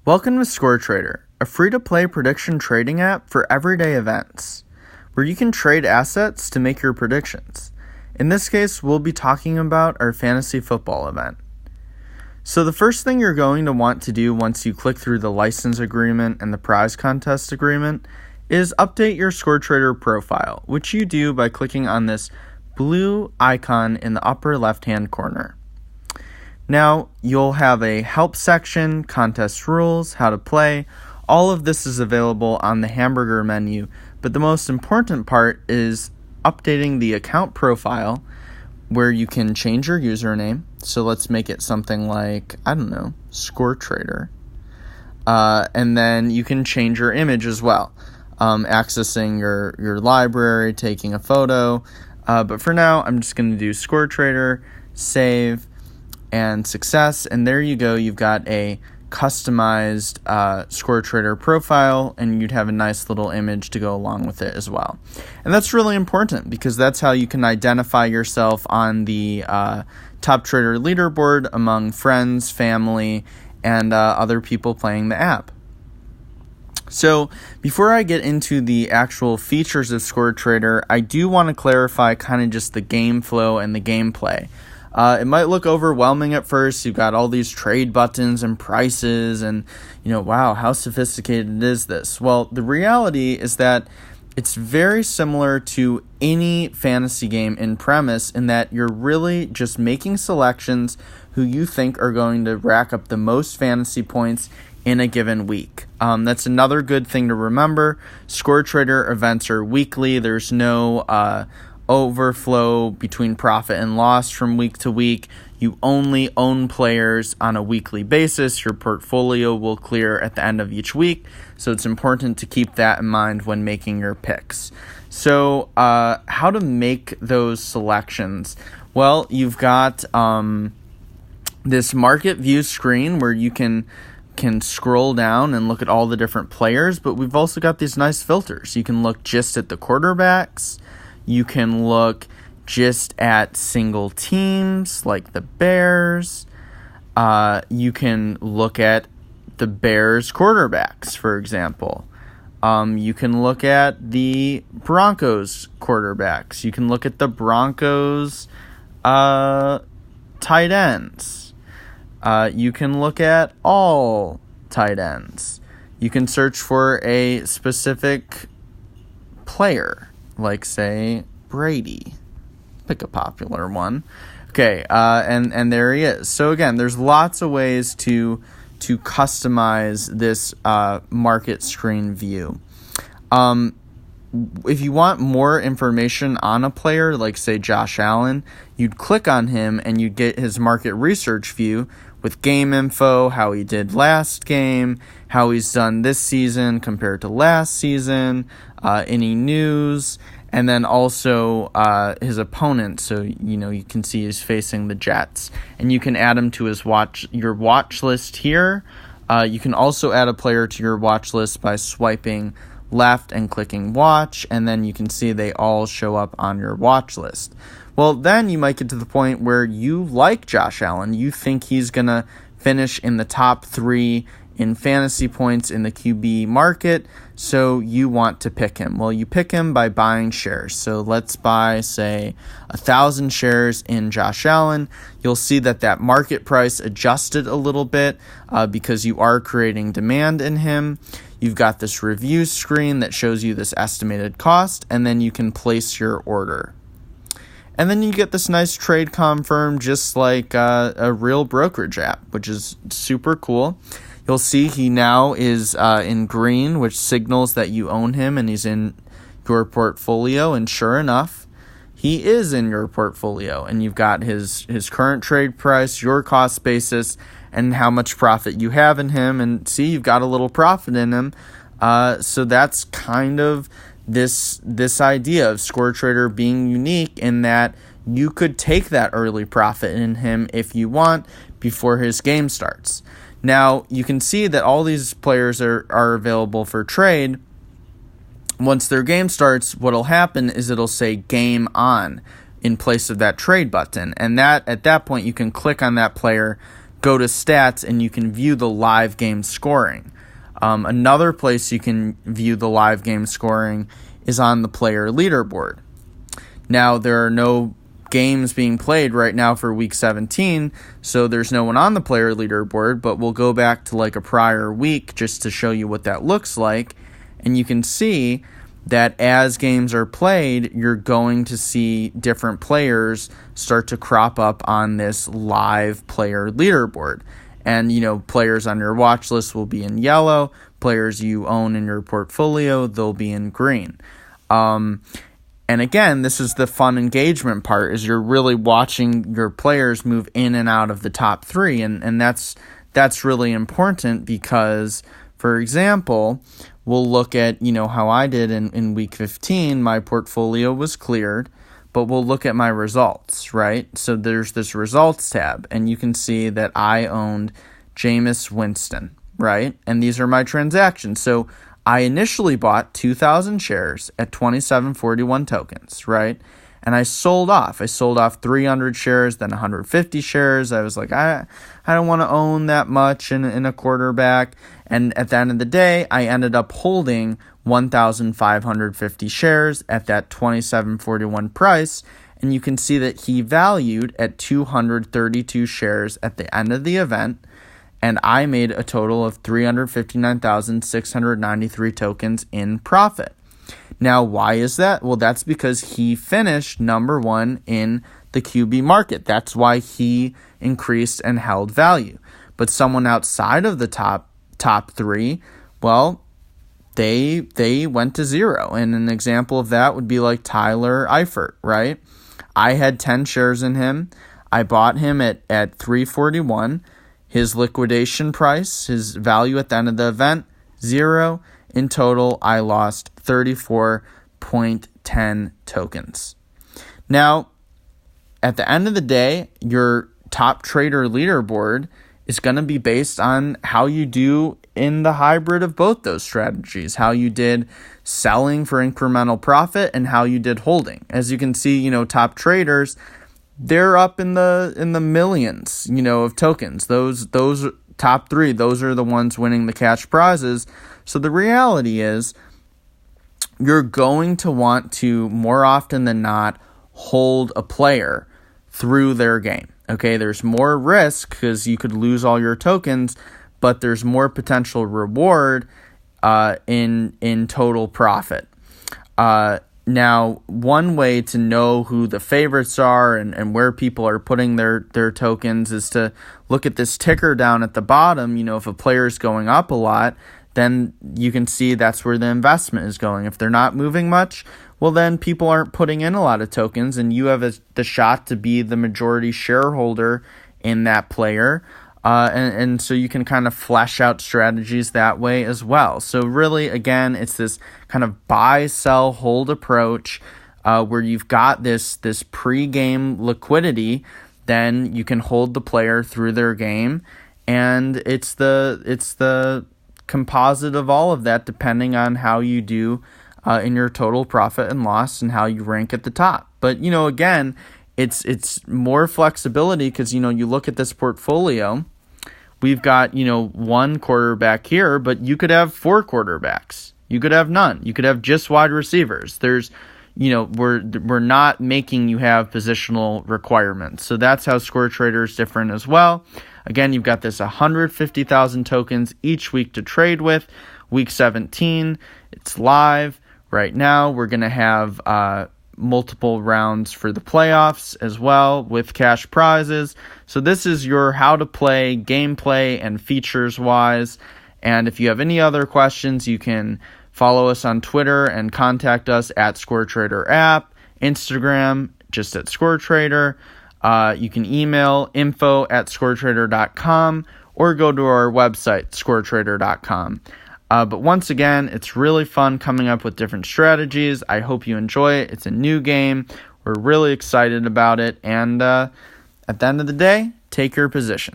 Welcome to ScoreTrader, a free-to-play prediction trading app for everyday events, where you can trade assets to make your predictions. In this case, we'll be talking about our fantasy football event. So the first thing you're going to want to do once you click through the license agreement and the prize contest agreement is update your ScoreTrader profile, which you do by clicking on this blue icon in the upper left-hand corner. Now, you'll have a help section, contest rules, how to play. All of this is available on the hamburger menu, but the most important part is updating the account profile where you can change your username. So let's make it something like, ScoreTrader. And then you can change your image as well, accessing your library, taking a photo. But for now, I'm just going to do ScoreTrader, save, and success, and there you go. You've got a customized ScoreTrader profile, and you'd have a nice little image to go along with it as well. And that's really important because that's how you can identify yourself on the top trader leaderboard among friends, family, and other people playing the app. So before I get into the actual features of ScoreTrader, I do want to clarify kind of just the game flow and the gameplay. It might look overwhelming at first. You've got all these trade buttons and prices and, wow, how sophisticated is this? Well, the reality is that it's very similar to any fantasy game in premise in that you're really just making selections who you think are going to rack up the most fantasy points in a given week. That's another good thing to remember. ScoreTrader events are weekly. There's no overflow between profit and loss from week to week. You only own players on a weekly basis. Your portfolio will clear at the end of each week, so it's important to keep that in mind when making your picks. So how to make those selections? Well, you've got this market view screen where you can scroll down and look at all the different players, but we've also got these nice filters. You can look just at the quarterbacks. You can look just at single teams like the Bears. You can look at the Bears quarterbacks, for example. You can look at the Broncos quarterbacks. You can look at the Broncos tight ends. You can look at all tight ends. You can search for a specific player, like, say, Brady. Pick a popular one. Okay, and there he is. So again, there's lots of ways to customize this market screen view. If you want more information on a player, like, say, Josh Allen, you'd click on him and you'd get his market research view with game info, how he did last game, how he's done this season compared to last season, any news, and then also his opponent. So, you can see he's facing the Jets. And you can add him to your watch list here. You can also add a player to your watch list by swiping left and clicking watch, and then you can see they all show up on your watch list. Well, then you might get to the point where you like Josh Allen. You think he's going to finish in the top 3 in fantasy points in the QB market, so you want to pick him. Well, you pick him by buying shares. So let's buy, say, 1,000 shares in Josh Allen. You'll see that market price adjusted a little bit because you are creating demand in him. You've got this review screen that shows you this estimated cost, and then you can place your order. And then you get this nice trade confirm just like a real brokerage app, which is super cool. You'll see he now is in green, which signals that you own him and he's in your portfolio. And sure enough, he is in your portfolio. And you've got his current trade price, your cost basis, and how much profit you have in him. And see, you've got a little profit in him. So that's kind of this idea of ScoreTrader being unique in that you could take that early profit in him if you want before his game starts. Now, you can see that all these players are available for trade. Once their game starts, what'll happen is it'll say game on in place of that trade button. And that at that point, you can click on that player go to stats and you can view the live game scoring. Another place you can view the live game scoring is on the player leaderboard. Now, there are no games being played right now for week 17, so there's no one on the player leaderboard, but we'll go back to like a prior week just to show you what that looks like. And you can see that as games are played, you're going to see different players start to crop up on this live player leaderboard. And, players on your watch list will be in yellow. Players you own in your portfolio, they'll be in green. And again, this is the fun engagement part, is you're really watching your players move in and out of the top three. And that's really important because, for example, we'll look at, how I did in week 15. My portfolio was cleared, but we'll look at my results, right? So there's this results tab, and you can see that I owned Jameis Winston, right? And these are my transactions. So I initially bought 2,000 shares at 27.41 tokens, right? And I sold off. 300 shares, then 150 shares. I was like, I don't want to own that much in a quarterback. And at the end of the day, I ended up holding 1,550 shares at that 27.41 price. And you can see that he valued at 232 shares at the end of the event. And I made a total of 359,693 tokens in profit. Now, why is that? Well, that's because he finished number one in the QB market. That's why he increased and held value. But someone outside of the top three, well, they went to zero. And an example of that would be like Tyler Eifert, right? I had 10 shares in him. I bought him at 341. His liquidation price, his value at the end of the event, 0. In total, I lost 34.10 tokens. Now, at the end of the day, your top trader leaderboard is going to be based on how you do in the hybrid of both those strategies, how you did selling for incremental profit and how you did holding. As you can see, top traders, they're up in the millions, of tokens. Those top three, those are the ones winning the cash prizes. So the reality is you're going to want to, more often than not, hold a player through their game. Okay, there's more risk because you could lose all your tokens, but there's more potential reward in total profit. Now, one way to know who the favorites are and where people are putting their tokens is to look at this ticker down at the bottom. If a player is going up a lot, then you can see that's where the investment is going. If they're not moving much, well, then people aren't putting in a lot of tokens, and you have the shot to be the majority shareholder in that player. And so you can kind of flesh out strategies that way as well. So really, again, it's this kind of buy, sell, hold approach where you've got this pre-game liquidity. Then you can hold the player through their game, and it's the composite of all of that, depending on how you do in your total profit and loss and how you rank at the top. But again, it's more flexibility because you look at this portfolio. We've got one quarterback here, but you could have 4 quarterbacks. You could have none. You could have just wide receivers. There's we're not making you have positional requirements. So that's how ScoreTrader is different as well. Again, you've got this 150,000 tokens each week to trade with. Week 17, it's live right now. We're going to have multiple rounds for the playoffs as well with cash prizes. So this is your how to play, gameplay, and features wise. And if you have any other questions, you can follow us on Twitter and contact us at ScoreTrader app, Instagram, just at ScoreTrader. You can email info@scoretrader.com or go to our website, scoretrader.com. But once again, it's really fun coming up with different strategies. I hope you enjoy it. It's a new game. We're really excited about it. And at the end of the day, take your position.